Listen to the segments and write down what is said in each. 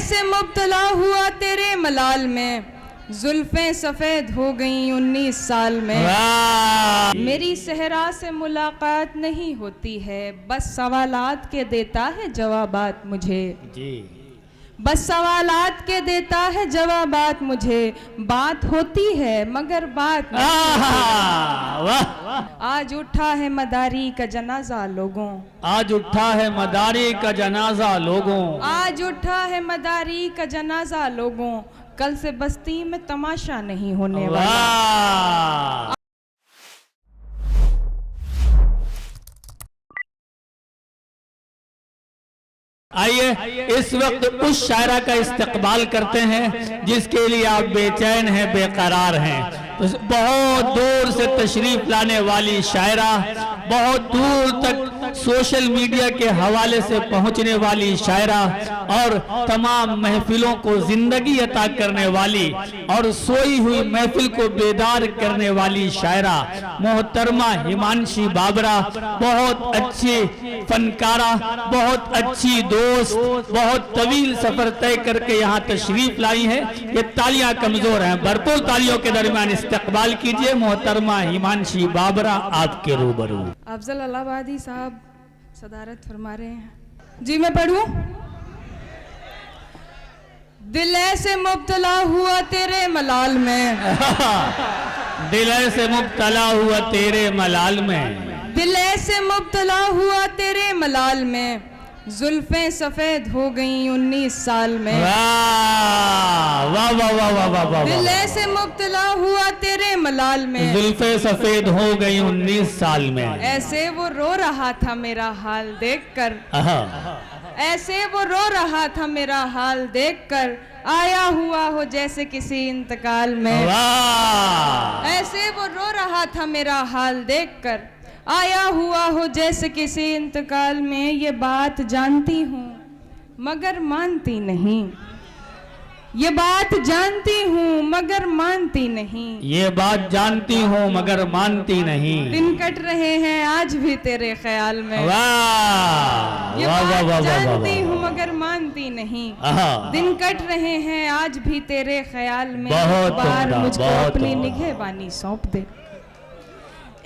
से मुब्तला हुआ तेरे मलाल में, जुल्फें सफेद हो गई 19 साल में। मेरी सहरा से मुलाकात नहीं होती है, बस सवालात के देता है जवाबात मुझे जी। बस सवालात के देता है जवाबात मुझे, बात होती है मगर बात आज उठा है मदारी का जनाजा लोगों, आज उठा है मदारी का जनाजा लोगों, आज उठा है मदारी का जनाजा लोगों, कल से बस्ती में तमाशा नहीं होने वाला। आइए इस वक्त उस शायरा का इस्तकबाल करते हैं जिसके लिए आप बेचैन हैं, बेकरार हैं। तो बहुत दूर से तशरीफ लाने वाली शायरा, बहुत दूर तक सोशल मीडिया के हवाले से पहुंचने वाली शायरा और तमाम महफिलों को जिंदगी अता करने वाली और सोई हुई महफिल को बेदार करने वाली शायरा मोहतरमा हिमांशी बाबरा, बहुत अच्छी फनकारा, बहुत अच्छी दोस्त, बहुत तवील सफर तय करके यहाँ तशरीफ लाई है। ये तालियां कमजोर हैं, भरपूर तालियों के दरमियान इस्तकबाल कीजिए मोहतरमा हिमांशी बाबरा आपके रूबरू। अफजल अलाहाबादी साहब सदारत फरमा रहे हैं जी। मैं पढ़ूं। दिल ऐसे मुब्तला हुआ तेरे मलाल में दिल ऐसे मुब्तला हुआ तेरे मलाल में, दिल ऐसे मुब्तला हुआ तेरे मलाल में, जुल्फें सफेद हो गई 19 साल में। वाह वाह वाह वाह वाह वाह। दिल ऐसे मुब्तला हुआ तेरे मलाल में, जुल्फें सफेद हो गई 19 साल में। ऐसे वो रो रहा था मेरा हाल देखकर, ऐसे वो रो रहा था मेरा हाल देखकर, आया हुआ हो जैसे किसी इंतकाल में। ऐसे वो रो रहा था मेरा हाल देखकर, आया हुआ हो जैसे किसी इंतकाल में। ये बात जानती हूँ मगर मानती नहीं, ये बात जानती हूँ मगर मानती नहीं, ये बात जानती हूँ मगर मानती नहीं। दिन कट रहे हैं आज भी तेरे ख्याल में। ये बात जानती हूँ मगर मानती नहीं, दिन कट रहे हैं आज भी तेरे ख्याल में। एक बार मुझको अपनी निगहबानी सौंप दे,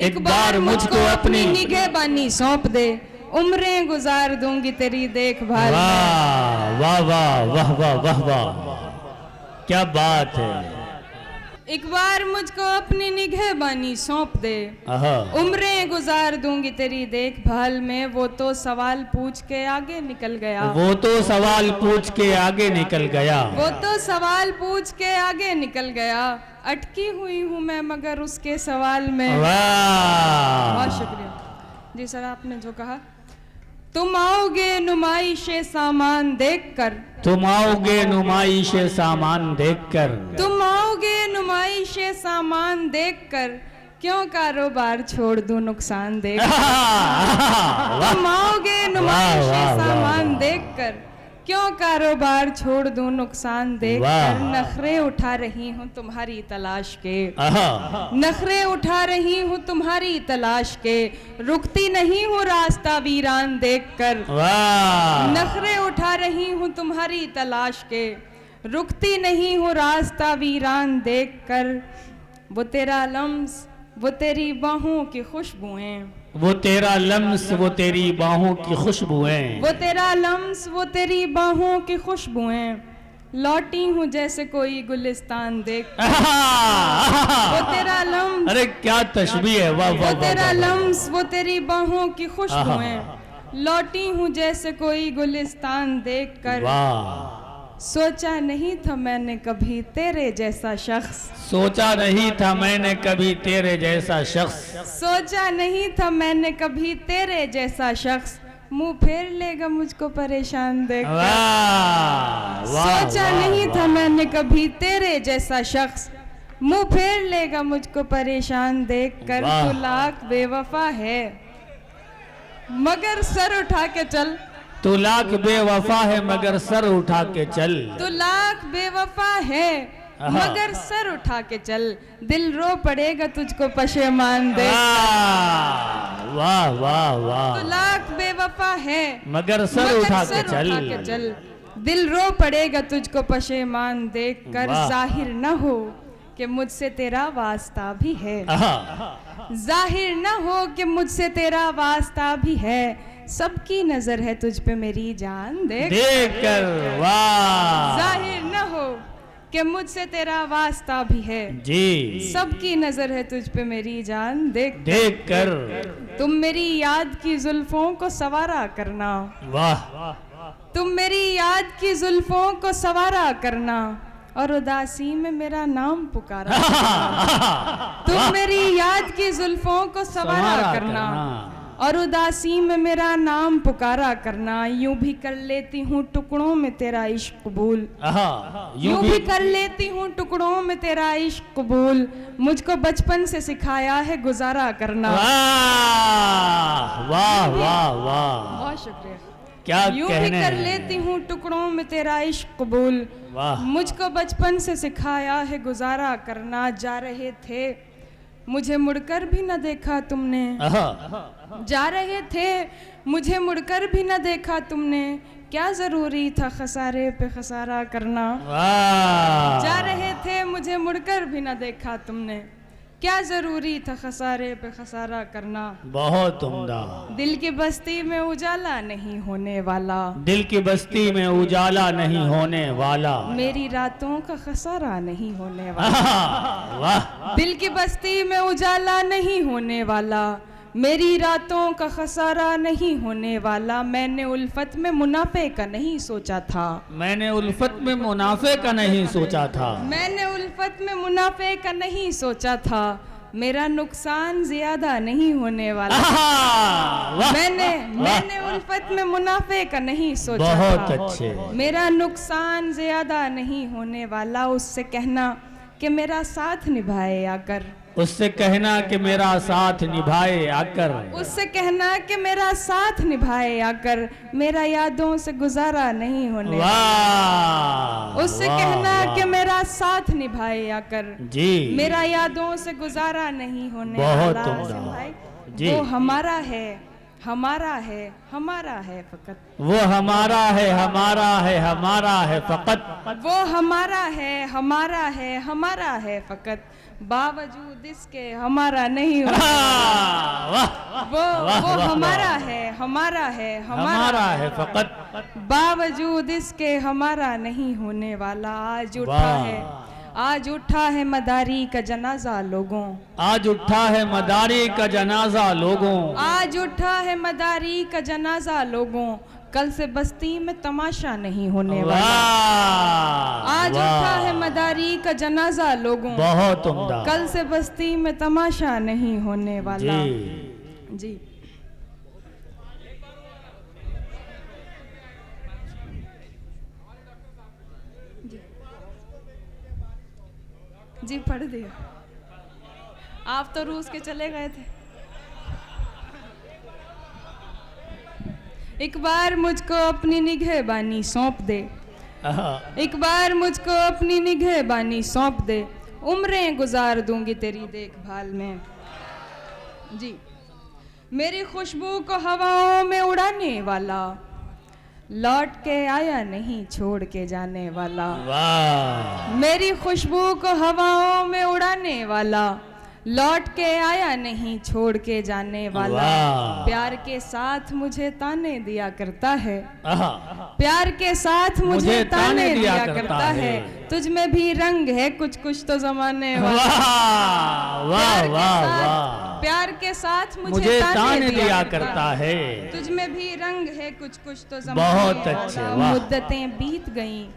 एक बार मुझको अपनी निगहबानी सौंप दे, उम्रें गुजार दूंगी तेरी देखभाल। वाह वाह वाह वाह वाह वाह वाह, क्या बात है। एक बार मुझको अपनी निगहबानी सौंप दे, उम्रें गुजार दूंगी तेरी देखभाल में। वो तो सवाल पूछ के आगे निकल गया, वो तो सवाल पूछ के आगे निकल गया, वो तो सवाल पूछ के आगे निकल गया। अटकी हुई हूँ मैं मगर उसके सवाल में। बहुत शुक्रिया जी सर, आपने जो कहा। तुम आओगे नुमाइशे सामान देखकर, तुम आओगे नुमाइशे सामान देखकर, तुम आओगे नुमाइशे सामान देखकर, क्यों कारोबार छोड़ दूं नुकसान देखकर। तुम आओगे नुमाइशे सामान देखकर, क्यों कारोबार छोड़ दूं नुकसान देखकर। नखरे उठा रही हूँ तुम्हारी तलाश के, नखरे उठा रही हूँ तुम्हारी तलाश के, रुकती नहीं हूँ रास्ता वीरान देखकर। नखरे उठा रही हूँ तुम्हारी तलाश के, रुकती नहीं हूँ रास्ता वीरान देखकर। वो तेरा लम्स, वो तेरी बाहों की खुशबुएं, वो तेरा लम्स, वो तेरी बाहों की खुशबुएं, वो तेरा लम्स, वो तेरी बाहों की खुशबुएं, लौटी हूँ जैसे कोई गुलिस्तान देख। वो तेरा लम्स, अरे क्या तशबीह है। वाह वाह। वो तेरा लम्स, वो तेरी बाहों की खुशबुएं, लौटी हूँ जैसे कोई गुलिस्तान देखकर। सोचा नहीं था मैंने कभी तेरे जैसा शख्स, सोचा नहीं था मैंने कभी तेरे जैसा शख्स, सोचा नहीं था मैंने कभी तेरे जैसा शख्स, मुंह फेर लेगा मुझको परेशान देखकर। सोचा नहीं था मैंने कभी तेरे जैसा शख्स, मुंह फेर लेगा मुझको परेशान देखकर। तू लाख बेवफा है मगर सर उठा के चल, तू लाख बेवफा है मगर सर उठा के चल, तू लाख बेवफा है मगर सर उठा के चल, दिल रो पड़ेगा तुझको पशेमान दे। वाह वाह वाह। तू लाख बेवफा है मगर सर उठा के चल, दिल रो पड़ेगा तुझको पशेमान देख कर, वाह। जाहिर न हो कि मुझसे तेरा वास्ता भी है, आहा, जाहिर न हो कि मुझसे तेरा वास्ता भी है, सबकी नजर है तुझ पे मेरी जान देख, देख कर वाह जाहिर न हो कि मुझसे तेरा वास्ता भी है, जी, सबकी नजर है तुझ पे मेरी जान देख, देख कर तुम मेरी याद की जुल्फों को सवारा करना, वाह तुम मेरी याद की जुल्फों को सवारा करना, और उदासी में मेरा नाम पुकारा, तुम मेरी याद की जुल्फों को सवारा करना, और उदासी में मेरा नाम पुकारा करना, यूं भी कर लेती हूँ टुकड़ों में तेरा इश्क कबूल, आहा, यूं भी कर लेती हूँ टुकड़ों में तेरा इश्क कबूल, मुझको बचपन से सिखाया है गुजारा करना। वाह वाह वाह वाह, बहुत शुक्रिया। क्या यूं भी कहने कर हैं। लेती हूँ टुकड़ों में तेरा इश्क कबूल, वाह मुझको बचपन से सिखाया है गुजारा करना, जा रहे थे मुझे मुड़कर भी न देखा तुमने, आहा, जा रहे थे मुझे मुड़कर भी न देखा तुमने, क्या जरूरी था खसारे पे खसारा करना, वाह जा रहे थे मुझे मुड़कर भी न देखा तुमने, क्या जरूरी था खसारे पे खसारा करना, बहुत उम्दा, दिल की बस्ती में उजाला नहीं होने वाला, दिल की बस्ती में उजाला नहीं होने वाला, मेरी रातों का खसारा नहीं होने वाला, आहा, वाह दिल की बस्ती में उजाला नहीं होने वाला, मेरी रातों का खसारा नहीं होने वाला, मैंने उल्फत में मुनाफे का नहीं सोचा था, मैंने उल्फत में मुनाफे का नहीं सोचा था, मैंने उल्फत में मुनाफे का नहीं सोचा था, मेरा नुकसान ज्यादा नहीं होने वाला, आहा, वाह, मैंने उल्फत में मुनाफे का नहीं सोचा बहुत था, अच्छे, मेरा नुकसान ज्यादा नहीं होने वाला, उससे कहना कि मेरा साथ निभाए आकर, उससे कहना कि मेरा साथ निभाए आकर, उससे कहना कि मेरा साथ निभाए आकर, मेरा यादों से गुजारा नहीं होने वाला, वाह उससे वाह, कहना वाह, कि मेरा साथ निभाए आकर, जी मेरा यादों से गुजारा नहीं होने बहुत वाला, उम्दा। आसिम भाई, जी। वो हमारा है हमारा है हमारा है फकत, वो हमारा है हमारा है हमारा है फकत, वो हमारा है हमारा है हमारा है फकत, बावजूद इसके हमारा नहीं होने आहा, वाह वो वाह, वो वाह, हमारा वाह। है हमारा है हमारा है फकत, बावजूद इसके हमारा नहीं होने वाला, आज उठा वाह। है आज उठा है मदारी का जनाजा लोगों, आज उठा है मदारी का जनाजा लोगों, आज उठा है मदारी का जनाजा लोगों, कल से बस्ती में तमाशा नहीं होने वाला, वाह आज वाह, उठा है मदारी का जनाजा लोगों, बहुत उम्दा, कल से बस्ती में तमाशा नहीं होने वाला। जी जी जी पढ़ दिया, आप तो रूस के चले गए थे। एक बार मुझको अपनी निगहबानी सौंप दे, आहा, एक बार मुझको अपनी निगहबानी सौंप दे, उम्रें गुजार दूंगी तेरी देखभाल में। जी मेरी खुशबू को हवाओं में उड़ाने वाला, लौट के आया नहीं छोड़ के जाने वाला, वाह मेरी खुशबू को हवाओं में उड़ाने वाला, लौट के आया नहीं छोड़ के जाने वाला, वाह। प्यार के साथ मुझे ताने दिया करता है, आहा, प्यार के साथ मुझे ताने दिया करता है, तुझ में भी रंग है कुछ कुछ तो जमाने वाला, वाह वाह प्यार के वाह साथ- वाह, प्यार के साथ मुझे ताने दिया करता है, तुझ में भी रंग है कुछ कुछ तो बहुत जमाने अच्छे, वाला। वाह। मुद्दतें बीत गईं,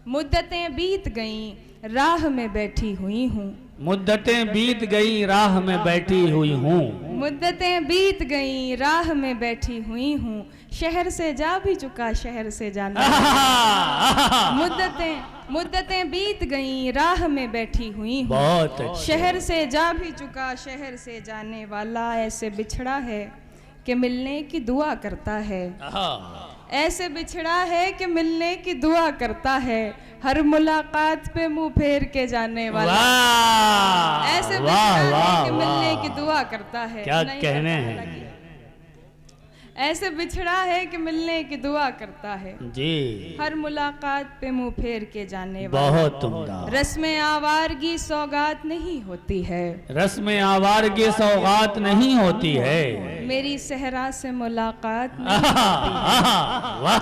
मुद्दतें बीत गईं, राह में बैठी हुई हूँ, मुद्दतें बीत गई राह में बैठी हुई हूँ, मुद्दतें बीत गईं, राह में बैठी हुई हूँ, शहर से जा भी चुका शहर से जाने आहा, मुद्दतें बीत गईं, राह में बैठी हुई हूँ, बहुत अच्छे, शहर से जा भी चुका शहर से जाने वाला, ऐसे बिछड़ा है कि मिलने की दुआ करता है, आहा, ऐसे बिछड़ा है कि मिलने की दुआ करता है, हर मुलाकात पे मुंह फेर के जाने वाला, वाह ऐसे वाह बिछड़ा है वाह कि मिलने की वाह, दुआ करता है। क्या नहीं कहने करता हैं। लगी। ऐसे बिछड़ा है कि मिलने की दुआ करता है। जी, हर मुलाकात पे मुंह फेर के जाने वाला। बहुत उम्दा। रस्म आवारगी सौगात नहीं होती है, रस्म आवारगी सौगात नहीं होती है। मेरी सहरा से मुलाकात आहा, आहा, वाह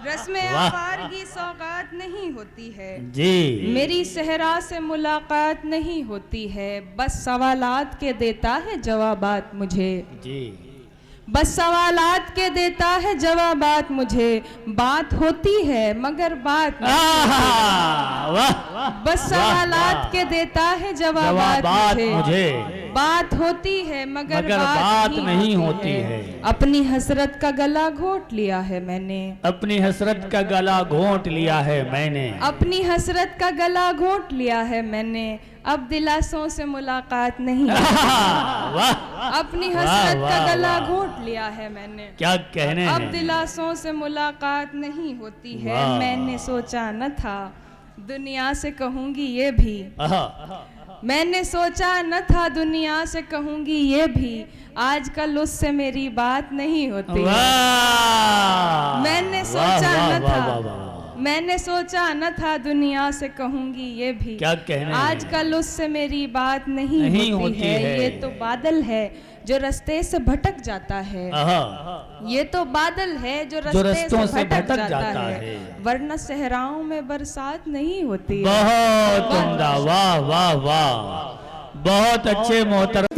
रस्म आवारगी सौगात नहीं होती है, जी, मेरी सहरा से मुलाकात नहीं होती है। बस सवालात के देता है जवाबात मुझे, जी, बस सवालात के देता है जवाबात मुझे। बात होती है मगर बात नहीं आहा, वाह, बस सवालात के देता है जवाबात मुझे। बात होती है मगर बात नहीं होती है। अपनी हसरत का गला घोट लिया है मैंने, अपनी हसरत का गला घोंट लिया है मैंने, अपनी हसरत का गला घोट लिया है मैंने। अब दिलासों से मुलाकात नहीं, वाह, अपनी हसरत का गला घोट लिया है मैंने। क्या कहने अब हैं। दिलासों से मुलाकात नहीं होती है। वाह। मैंने सोचा न था दुनिया से कहूंगी ये भी, आहा, मैंने सोचा न था दुनिया से कहूंगी ये भी। आजकल उससे मेरी बात नहीं होती। वाह, मैंने वाह, सोचा वाह, न वाह, था, वाह, वाह। मैंने सोचा न था दुनिया से कहूंगी ये भी। क्या कहने हैं। आजकल उससे मेरी बात नहीं होती है। ये तो बादल है जो रास्ते से भटक जाता है, आहा, ये तो बादल है जो रस्तों से भटक जाता है। वरना सहराओं में बरसात नहीं होती है। बहुत उम्दा, वाह वाह वाह, बहुत अच्छे मोहतरम।